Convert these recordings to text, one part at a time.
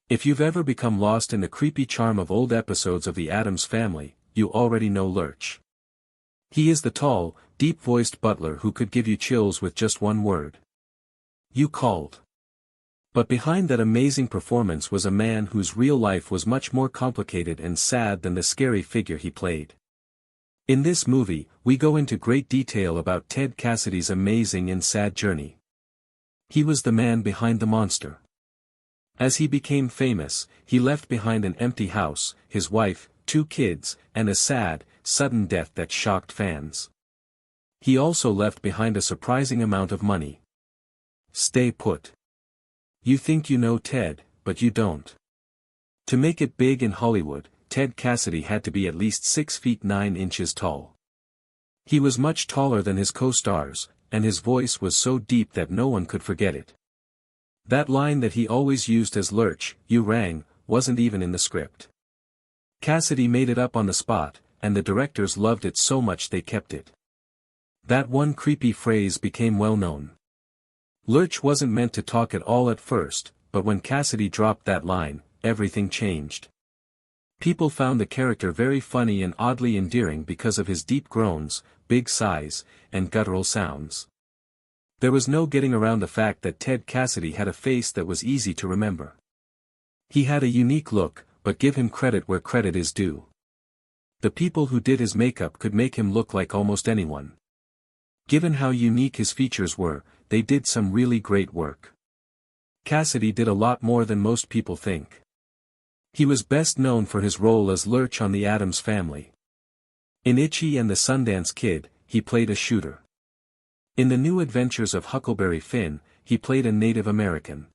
If you've ever become lost in the creepy charm of old episodes of The Addams Family, you already know Lurch. He is the tall, deep-voiced butler who could give you chills with just one word. You called. But behind that amazing performance was a man whose real life was much more complicated and sad than the scary figure he played. In this movie, we go into great detail about Ted Cassidy's amazing and sad journey. He was the man behind the monster. As he became famous, he left behind an empty house, his wife, 2 kids, and a sad, sudden death that shocked fans. He also left behind a surprising amount of money. Stay put. You think you know Ted, but you don't. To make it big in Hollywood, Ted Cassidy had to be at least 6 feet 9 inches tall. He was much taller than his co-stars, and his voice was so deep that no one could forget it. That line that he always used as Lurch, "You rang," wasn't even in the script. Cassidy made it up on the spot, and the directors loved it so much they kept it. That one creepy phrase became well known. Lurch wasn't meant to talk at all at first, but when Cassidy dropped that line, everything changed. People found the character very funny and oddly endearing because of his deep groans, big sighs, and guttural sounds. There was no getting around the fact that Ted Cassidy had a face that was easy to remember. He had a unique look, but give him credit where credit is due. The people who did his makeup could make him look like almost anyone. Given how unique his features were, they did some really great work. Cassidy did a lot more than most people think. He was best known for his role as Lurch on The Addams Family. In Itchy and the Sundance Kid, he played a shooter. In The New Adventures of Huckleberry Finn, he played a Native American.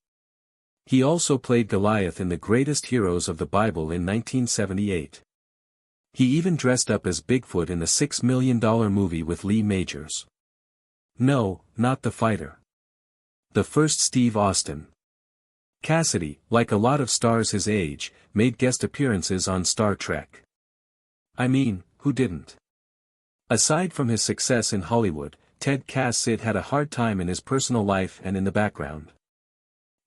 He also played Goliath in The Greatest Heroes of the Bible in 1978. He even dressed up as Bigfoot in the $6 Million movie with Lee Majors. No, not the fighter. The first Steve Austin. Cassidy, like a lot of stars his age, made guest appearances on Star Trek. I mean, who didn't? Aside from his success in Hollywood, Ted Cassidy had a hard time in his personal life and in the background.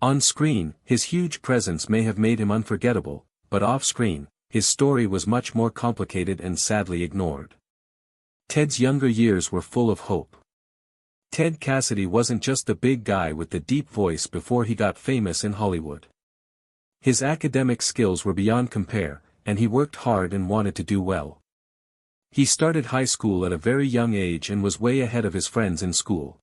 On screen, his huge presence may have made him unforgettable, but off-screen, his story was much more complicated and sadly ignored. Ted's younger years were full of hope. Ted Cassidy wasn't just the big guy with the deep voice before he got famous in Hollywood. His academic skills were beyond compare, and he worked hard and wanted to do well. He started high school at a very young age and was way ahead of his friends in school.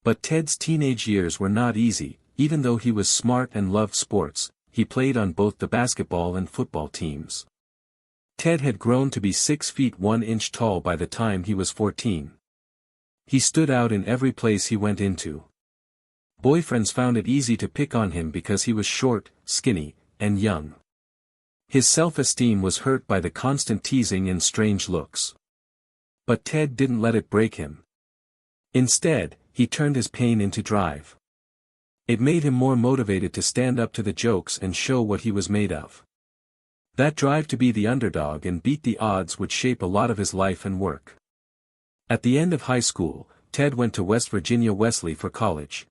But Ted's teenage years were not easy, even though he was smart and loved sports. He played on both the basketball and football teams. Ted had grown to be 6 feet 1 inch tall by the time he was 14. He stood out in every place he went into. Boyfriends found it easy to pick on him because he was short, skinny, and young. His self-esteem was hurt by the constant teasing and strange looks. But Ted didn't let it break him. Instead, he turned his pain into drive. It made him more motivated to stand up to the jokes and show what he was made of. That drive to be the underdog and beat the odds would shape a lot of his life and work. At the end of high school, Ted went to West Virginia Wesley for college.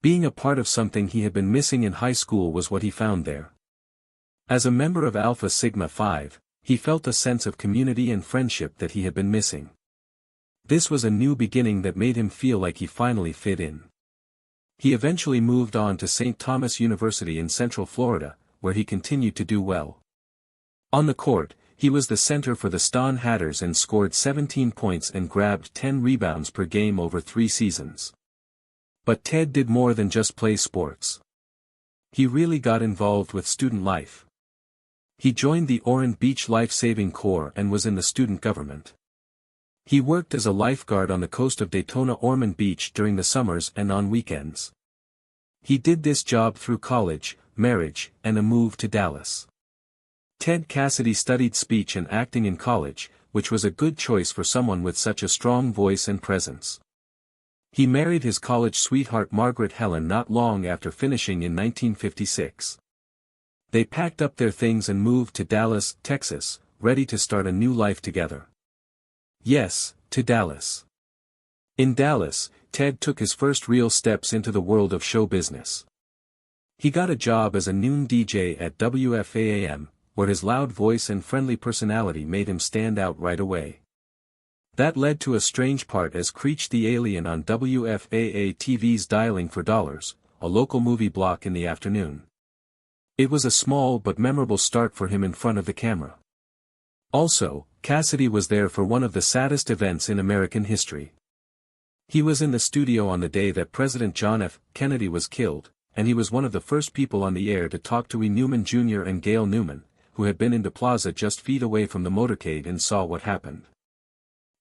Being a part of something he had been missing in high school was what he found there. As a member of Alpha Sigma Phi, he felt a sense of community and friendship that he had been missing. This was a new beginning that made him feel like he finally fit in. He eventually moved on to St. Thomas University in Central Florida, where he continued to do well. On the court, he was the center for the Stone Hatters and scored 17 points and grabbed 10 rebounds per game over 3 seasons. But Ted did more than just play sports. He really got involved with student life. He joined the Orland Beach Life Saving Corps and was in the student government. He worked as a lifeguard on the coast of Daytona Ormond Beach during the summers and on weekends. He did this job through college, marriage, and a move to Dallas. Ted Cassidy studied speech and acting in college, which was a good choice for someone with such a strong voice and presence. He married his college sweetheart Margaret Helen not long after finishing in 1956. They packed up their things and moved to Dallas, Texas, ready to start a new life together. Yes, to Dallas. In Dallas, Ted took his first real steps into the world of show business. He got a job as a noon DJ at WFAAM, where his loud voice and friendly personality made him stand out right away. That led to a strange part as Creech the Alien on WFAA TV's Dialing for Dollars, a local movie block in the afternoon. It was a small but memorable start for him in front of the camera. Also, Cassidy was there for one of the saddest events in American history. He was in the studio on the day that President John F. Kennedy was killed, and he was one of the first people on the air to talk to E. Newman Jr. and Gail Newman, who had been in the plaza just feet away from the motorcade and saw what happened.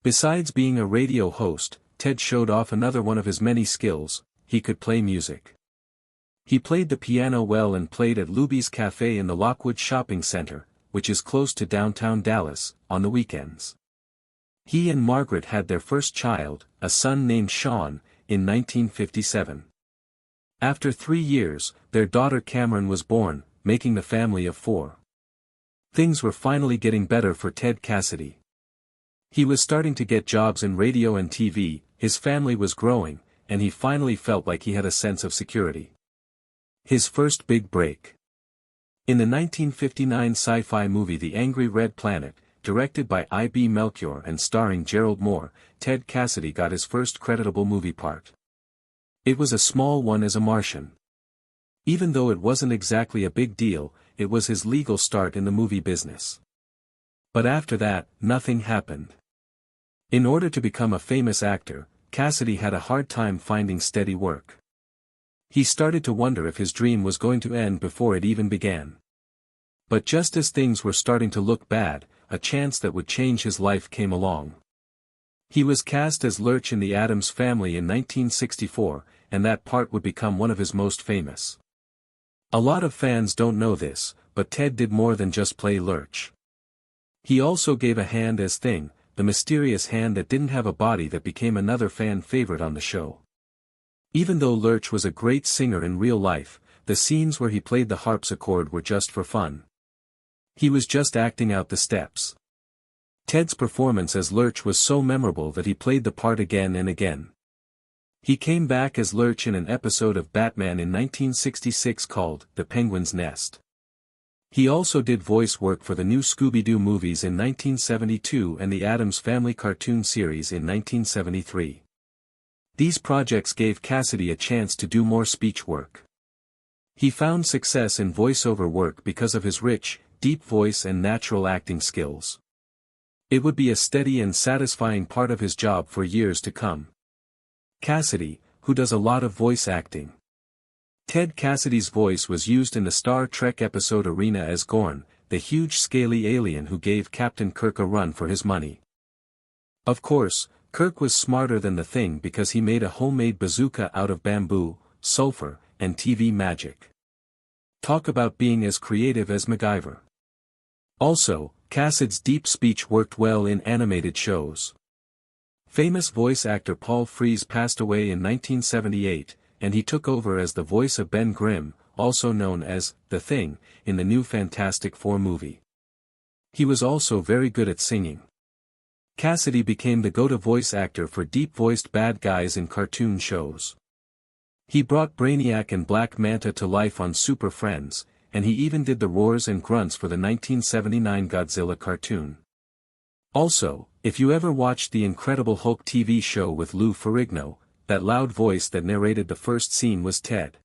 Besides being a radio host, Ted showed off another one of his many skills: he could play music. He played the piano well and played at Luby's Cafe in the Lockwood Shopping Center, which is close to downtown Dallas, on the weekends. He and Margaret had their first child, a son named Sean, in 1957. After 3 years, their daughter Cameron was born, making the family of 4. Things were finally getting better for Ted Cassidy. He was starting to get jobs in radio and TV, his family was growing, and he finally felt like he had a sense of security. His first big break. In the 1959 sci-fi movie The Angry Red Planet, directed by I.B. Melchior and starring Gerald Moore, Ted Cassidy got his first creditable movie part. It was a small one as a Martian. Even though it wasn't exactly a big deal, it was his legal start in the movie business. But after that, nothing happened. In order to become a famous actor, Cassidy had a hard time finding steady work. He started to wonder if his dream was going to end before it even began. But just as things were starting to look bad, a chance that would change his life came along. He was cast as Lurch in The Addams Family in 1964, and that part would become one of his most famous. A lot of fans don't know this, but Ted did more than just play Lurch. He also gave a hand as Thing, the mysterious hand that didn't have a body that became another fan favorite on the show. Even though Lurch was a great singer in real life, the scenes where he played the harpsichord were just for fun. He was just acting out the steps. Ted's performance as Lurch was so memorable that he played the part again and again. He came back as Lurch in an episode of Batman in 1966 called The Penguin's Nest. He also did voice work for the new Scooby-Doo movies in 1972 and the Addams Family cartoon series in 1973. These projects gave Cassidy a chance to do more speech work. He found success in voiceover work because of his rich, deep voice and natural acting skills. It would be a steady and satisfying part of his job for years to come. Cassidy, who does a lot of voice acting. Ted Cassidy's voice was used in the Star Trek episode Arena as Gorn, the huge scaly alien who gave Captain Kirk a run for his money. Of course, Kirk was smarter than the Thing because he made a homemade bazooka out of bamboo, sulfur, and TV magic. Talk about being as creative as MacGyver. Also, Cassidy's deep speech worked well in animated shows. Famous voice actor Paul Frees passed away in 1978, and he took over as the voice of Ben Grimm, also known as The Thing, in the new Fantastic Four movie. He was also very good at singing. Cassidy became the go-to voice actor for deep-voiced bad guys in cartoon shows. He brought Brainiac and Black Manta to life on Super Friends, and he even did the roars and grunts for the 1979 Godzilla cartoon. Also, if you ever watched the Incredible Hulk TV show with Lou Ferrigno, that loud voice that narrated the first scene was Ted.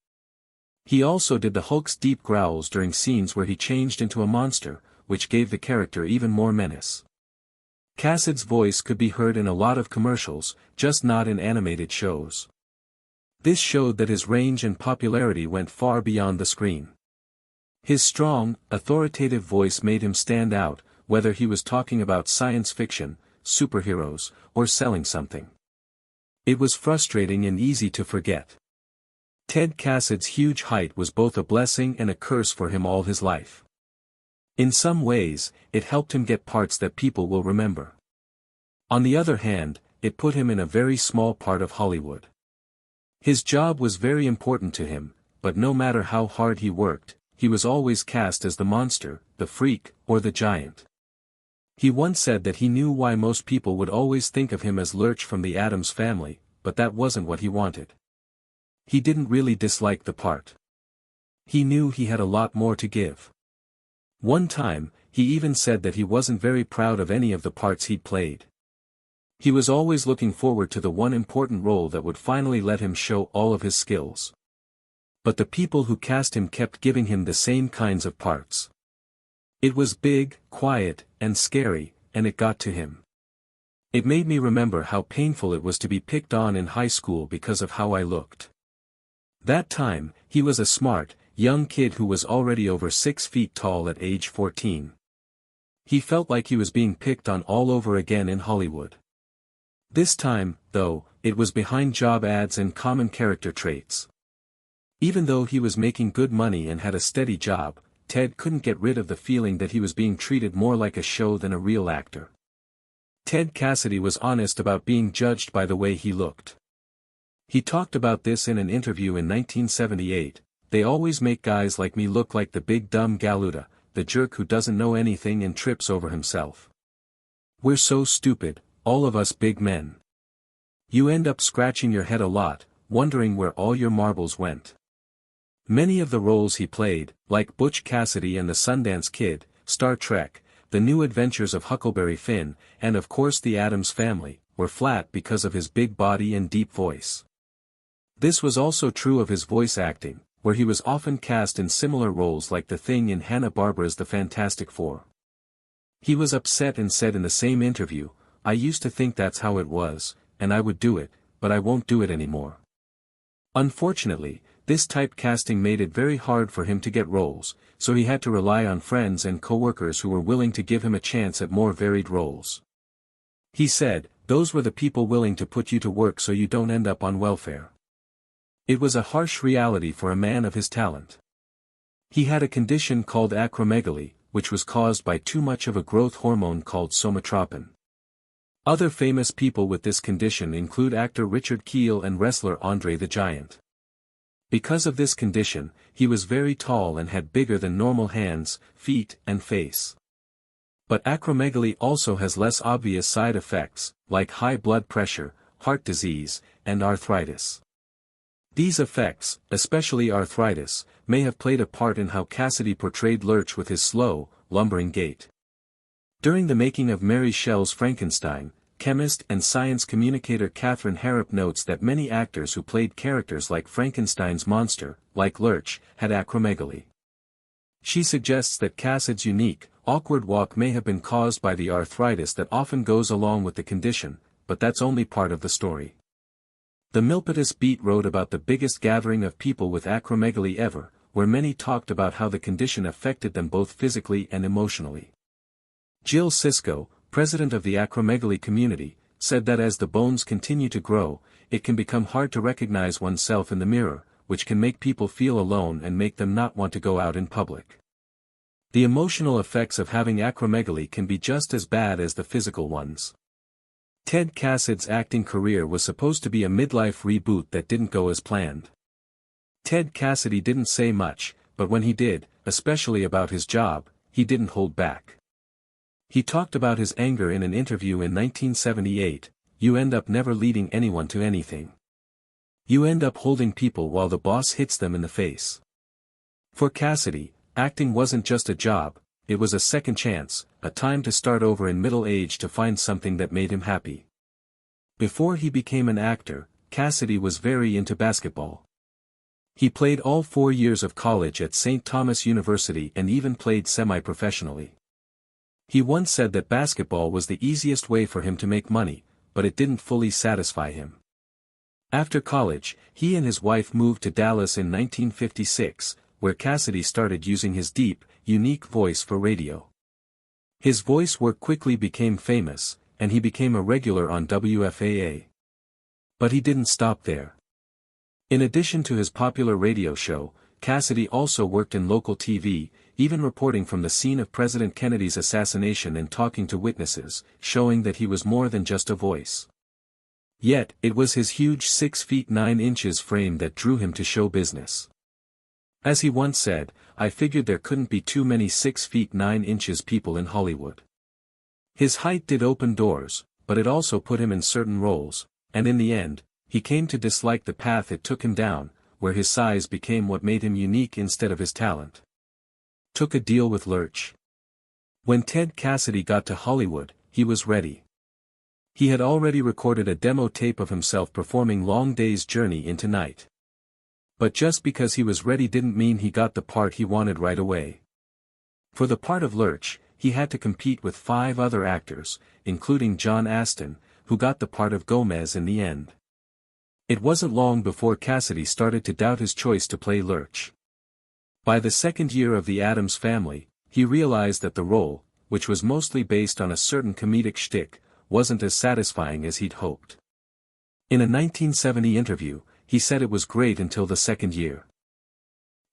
He also did the Hulk's deep growls during scenes where he changed into a monster, which gave the character even more menace. Cassidy's voice could be heard in a lot of commercials, just not in animated shows. This showed that his range and popularity went far beyond the screen. His strong, authoritative voice made him stand out, whether he was talking about science fiction, superheroes, or selling something. It was frustrating and easy to forget. Ted Cassidy's huge height was both a blessing and a curse for him all his life. In some ways, it helped him get parts that people will remember. On the other hand, it put him in a very small part of Hollywood. His job was very important to him, but no matter how hard he worked, he was always cast as the monster, the freak, or the giant. He once said that he knew why most people would always think of him as Lurch from the Addams Family, but that wasn't what he wanted. He didn't really dislike the part. He knew he had a lot more to give. One time, he even said that he wasn't very proud of any of the parts he'd played. He was always looking forward to the one important role that would finally let him show all of his skills. But the people who cast him kept giving him the same kinds of parts. It was big, quiet, and scary, and it got to him. It made me remember how painful it was to be picked on in high school because of how I looked. That time, he was a smart, young kid who was already over 6 feet tall at age 14. He felt like he was being picked on all over again in Hollywood. This time, though, it was behind job ads and common character traits. Even though he was making good money and had a steady job, Ted couldn't get rid of the feeling that he was being treated more like a show than a real actor. Ted Cassidy was honest about being judged by the way he looked. He talked about this in an interview in 1978. "They always make guys like me look like the big dumb Galuda, the jerk who doesn't know anything and trips over himself. We're so stupid, all of us big men. You end up scratching your head a lot, wondering where all your marbles went." Many of the roles he played, like Butch Cassidy and the Sundance Kid, Star Trek, The New Adventures of Huckleberry Finn, and of course The Addams Family, were flat because of his big body and deep voice. This was also true of his voice acting, where he was often cast in similar roles like the Thing in Hanna-Barbera's The Fantastic Four. He was upset and said in the same interview, "I used to think that's how it was, and I would do it, but I won't do it anymore." Unfortunately, this typecasting made it very hard for him to get roles, so he had to rely on friends and coworkers who were willing to give him a chance at more varied roles. He said, "Those were the people willing to put you to work so you don't end up on welfare." It was a harsh reality for a man of his talent. He had a condition called acromegaly, which was caused by too much of a growth hormone called somatropin. Other famous people with this condition include actor Richard Kiel and wrestler Andre the Giant. Because of this condition, he was very tall and had bigger than normal hands, feet, and face. But acromegaly also has less obvious side effects, like high blood pressure, heart disease, and arthritis. These effects, especially arthritis, may have played a part in how Cassidy portrayed Lurch with his slow, lumbering gait. During the making of Mary Shelley's Frankenstein, chemist and science communicator Catherine Harrop notes that many actors who played characters like Frankenstein's monster, like Lurch, had acromegaly. She suggests that Cassidy's unique, awkward walk may have been caused by the arthritis that often goes along with the condition, but that's only part of the story. The Milpitas Beat wrote about the biggest gathering of people with acromegaly ever, where many talked about how the condition affected them both physically and emotionally. Jill Sisko, president of the acromegaly community, said that as the bones continue to grow, it can become hard to recognize oneself in the mirror, which can make people feel alone and make them not want to go out in public. The emotional effects of having acromegaly can be just as bad as the physical ones. Ted Cassidy's acting career was supposed to be a midlife reboot that didn't go as planned. Ted Cassidy didn't say much, but when he did, especially about his job, he didn't hold back. He talked about his anger in an interview in 1978, "You end up never leading anyone to anything. You end up holding people while the boss hits them in the face." For Cassidy, acting wasn't just a job, it was a second chance, a time to start over in middle age to find something that made him happy. Before he became an actor, Cassidy was very into basketball. He played all 4 years of college at St. Thomas University and even played semi-professionally. He once said that basketball was the easiest way for him to make money, but it didn't fully satisfy him. After college, he and his wife moved to Dallas in 1956, where Cassidy started using his deep, unique voice for radio. His voice work quickly became famous, and he became a regular on WFAA. But he didn't stop there. In addition to his popular radio show, Cassidy also worked in local TV, even reporting from the scene of President Kennedy's assassination and talking to witnesses, showing that he was more than just a voice. Yet, it was his huge 6 feet 9 inches frame that drew him to show business. As he once said, "I figured there couldn't be too many 6 feet 9 inches people in Hollywood." His height did open doors, but it also put him in certain roles, and in the end, he came to dislike the path it took him down, where his size became what made him unique instead of his talent. Took a deal with Lurch. When Ted Cassidy got to Hollywood, he was ready. He had already recorded a demo tape of himself performing Long Day's Journey into Night. But just because he was ready didn't mean he got the part he wanted right away. For the part of Lurch, he had to compete with 5 other actors, including John Astin, who got the part of Gomez in the end. It wasn't long before Cassidy started to doubt his choice to play Lurch. By the second year of The Addams Family, he realized that the role, which was mostly based on a certain comedic shtick, wasn't as satisfying as he'd hoped. In a 1970 interview, he said it was great until the second year.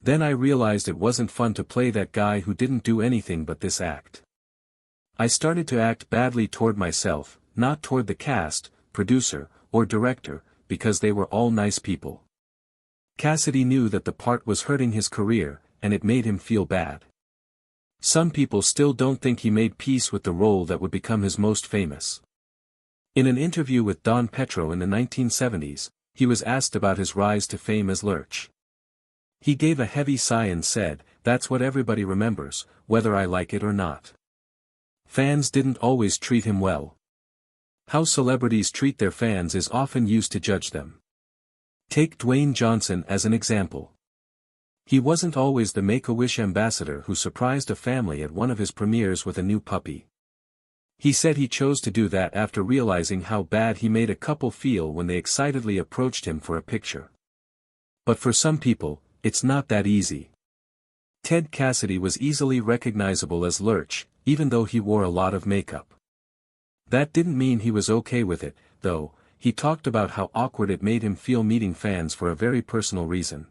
Then I realized it wasn't fun to play that guy who didn't do anything but this act. I started to act badly toward myself, not toward the cast, producer, or director, because they were all nice people. Cassidy knew that the part was hurting his career, and it made him feel bad. Some people still don't think he made peace with the role that would become his most famous. In an interview with Don Petro in the 1970s, he was asked about his rise to fame as Lurch. He gave a heavy sigh and said, "That's what everybody remembers, whether I like it or not." Fans didn't always treat him well. How celebrities treat their fans is often used to judge them. Take Dwayne Johnson as an example. He wasn't always the Make-A-Wish ambassador who surprised a family at one of his premieres with a new puppy. He said he chose to do that after realizing how bad he made a couple feel when they excitedly approached him for a picture. But for some people, it's not that easy. Ted Cassidy was easily recognizable as Lurch, even though he wore a lot of makeup. That didn't mean he was okay with it, though. He talked about how awkward it made him feel meeting fans for a very personal reason.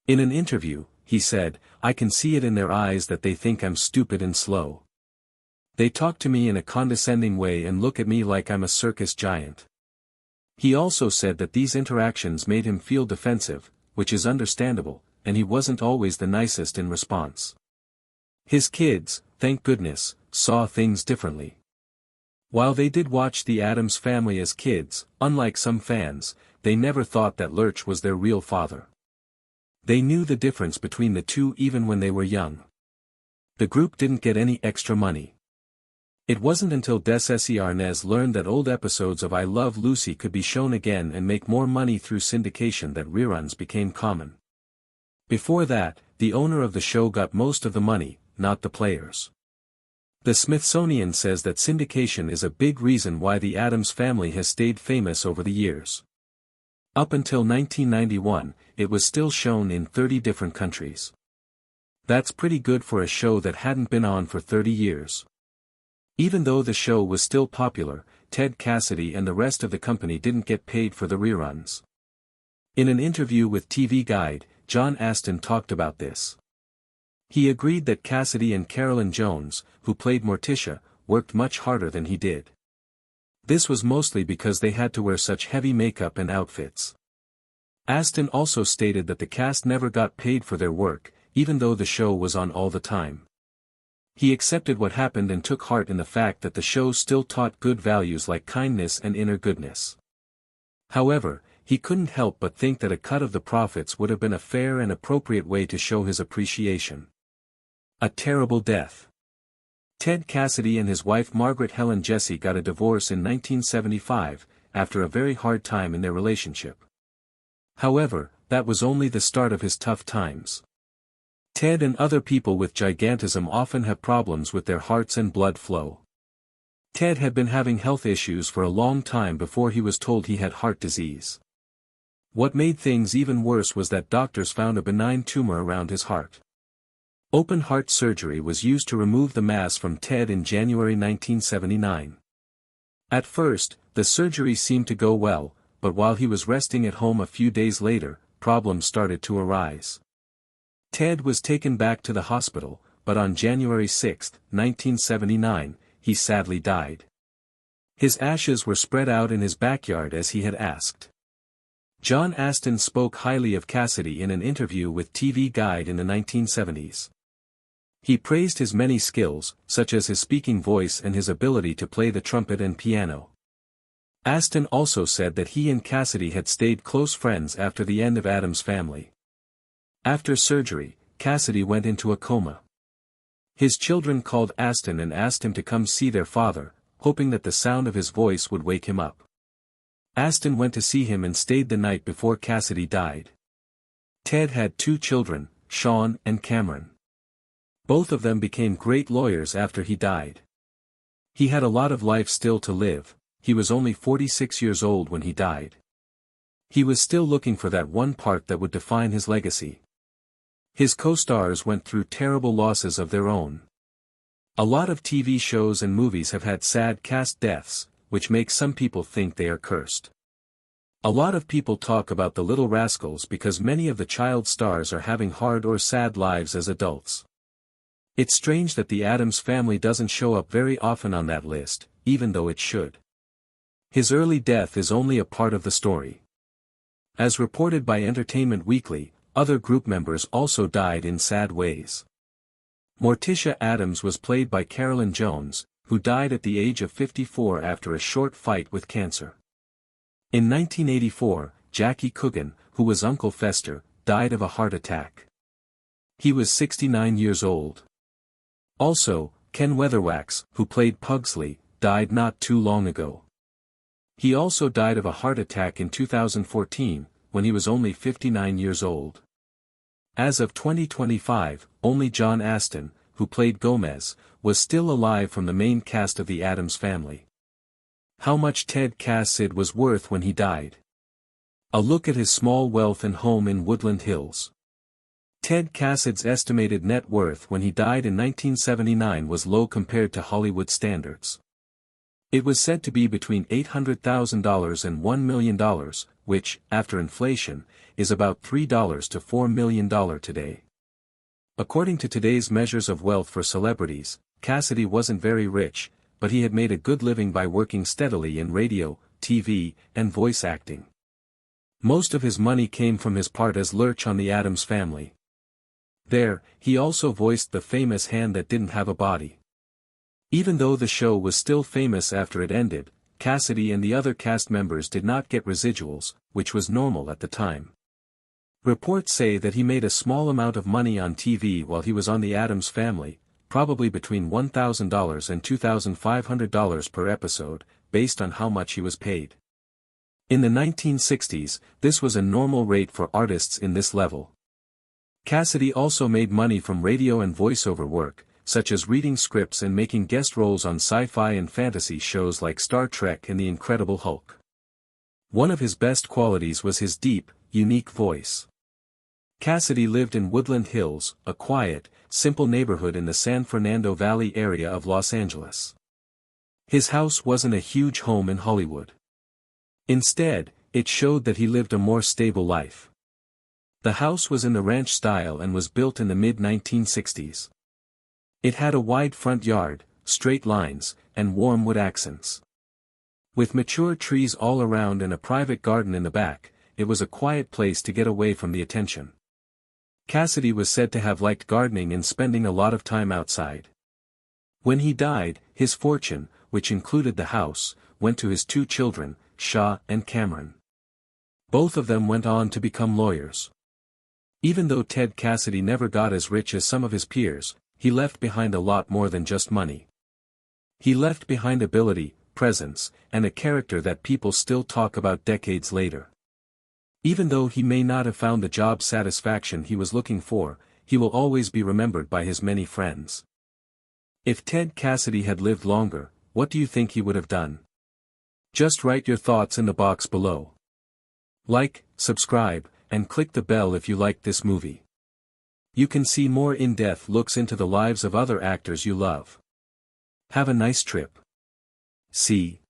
In an interview, he said, "I can see it in their eyes that they think I'm stupid and slow. They talk to me in a condescending way and look at me like I'm a circus giant." He also said that these interactions made him feel defensive, which is understandable, and he wasn't always the nicest in response. His kids, thank goodness, saw things differently. While they did watch The Addams Family as kids, unlike some fans, they never thought that Lurch was their real father. They knew the difference between the two even when they were young. The group didn't get any extra money. It wasn't until Des Arnaz learned that old episodes of I Love Lucy could be shown again and make more money through syndication that reruns became common. Before that, the owner of the show got most of the money, not the players. The Smithsonian says that syndication is a big reason why The Addams Family has stayed famous over the years. Up until 1991, it was still shown in 30 different countries. That's pretty good for a show that hadn't been on for 30 years. Even though the show was still popular, Ted Cassidy and the rest of the company didn't get paid for the reruns. In an interview with TV Guide, John Astin talked about this. He agreed that Cassidy and Carolyn Jones, who played Morticia, worked much harder than he did. This was mostly because they had to wear such heavy makeup and outfits. Astin also stated that the cast never got paid for their work, even though the show was on all the time. He accepted what happened and took heart in the fact that the show still taught good values like kindness and inner goodness. However, he couldn't help but think that a cut of the profits would have been a fair and appropriate way to show his appreciation. A terrible death. Ted Cassidy and his wife Margaret Helen Jesse got a divorce in 1975, after a very hard time in their relationship. However, that was only the start of his tough times. Ted and other people with gigantism often have problems with their hearts and blood flow. Ted had been having health issues for a long time before he was told he had heart disease. What made things even worse was that doctors found a benign tumor around his heart. Open heart surgery was used to remove the mass from Ted in January 1979. At first, the surgery seemed to go well, but while he was resting at home a few days later, problems started to arise. Ted was taken back to the hospital, but on January 6, 1979, he sadly died. His ashes were spread out in his backyard as he had asked. John Astin spoke highly of Cassidy in an interview with TV Guide in the 1970s. He praised his many skills, such as his speaking voice and his ability to play the trumpet and piano. Aston also said that he and Cassidy had stayed close friends after the end of Addams Family. After surgery, Cassidy went into a coma. His children called Aston and asked him to come see their father, hoping that the sound of his voice would wake him up. Aston went to see him and stayed the night before Cassidy died. Ted had 2 children, Sean and Cameron. Both of them became great lawyers after he died. He had a lot of life still to live. He was only 46 years old when he died. He was still looking for that one part that would define his legacy. His co-stars went through terrible losses of their own. A lot of TV shows and movies have had sad cast deaths, which makes some people think they are cursed. A lot of people talk about The Little Rascals because many of the child stars are having hard or sad lives as adults. It's strange that the Addams Family doesn't show up very often on that list, even though it should. His early death is only a part of the story. As reported by Entertainment Weekly, other group members also died in sad ways. Morticia Addams was played by Carolyn Jones, who died at the age of 54 after a short fight with cancer. In 1984, Jackie Coogan, who was Uncle Fester, died of a heart attack. He was 69 years old. Also, Ken Weatherwax, who played Pugsley, died not too long ago. He also died of a heart attack in 2014, when he was only 59 years old. As of 2025, only John Aston, who played Gomez, was still alive from the main cast of the Addams Family. How much Ted Cassidy was worth when he died? A look at his small wealth and home in Woodland Hills. Ted Cassidy's estimated net worth when he died in 1979 was low compared to Hollywood standards. It was said to be between $800,000 and $1 million, which, after inflation, is about $3 to $4 million today. According to today's measures of wealth for celebrities, Cassidy wasn't very rich, but he had made a good living by working steadily in radio, TV, and voice acting. Most of his money came from his part as Lurch on The Addams Family. There, he also voiced the famous hand that didn't have a body. Even though the show was still famous after it ended, Cassidy and the other cast members did not get residuals, which was normal at the time. Reports say that he made a small amount of money on TV while he was on The Addams Family, probably between $1,000 and $2,500 per episode, based on how much he was paid. In the 1960s, this was a normal rate for artists in this level. Cassidy also made money from radio and voiceover work, such as reading scripts and making guest roles on sci-fi and fantasy shows like Star Trek and The Incredible Hulk. One of his best qualities was his deep, unique voice. Cassidy lived in Woodland Hills, a quiet, simple neighborhood in the San Fernando Valley area of Los Angeles. His house wasn't a huge home in Hollywood. Instead, it showed that he lived a more stable life. The house was in the ranch style and was built in the mid-1960s. It had a wide front yard, straight lines, and warm wood accents. With mature trees all around and a private garden in the back, it was a quiet place to get away from the attention. Cassidy was said to have liked gardening and spending a lot of time outside. When he died, his fortune, which included the house, went to his 2 children, Shaw and Cameron. Both of them went on to become lawyers. Even though Ted Cassidy never got as rich as some of his peers, he left behind a lot more than just money. He left behind ability, presence, and a character that people still talk about decades later. Even though he may not have found the job satisfaction he was looking for, he will always be remembered by his many friends. If Ted Cassidy had lived longer, what do you think he would have done? Just write your thoughts in the box below. Like, subscribe, and click the bell if you liked this movie. You can see more in-depth looks into the lives of other actors you love. Have a nice trip. See.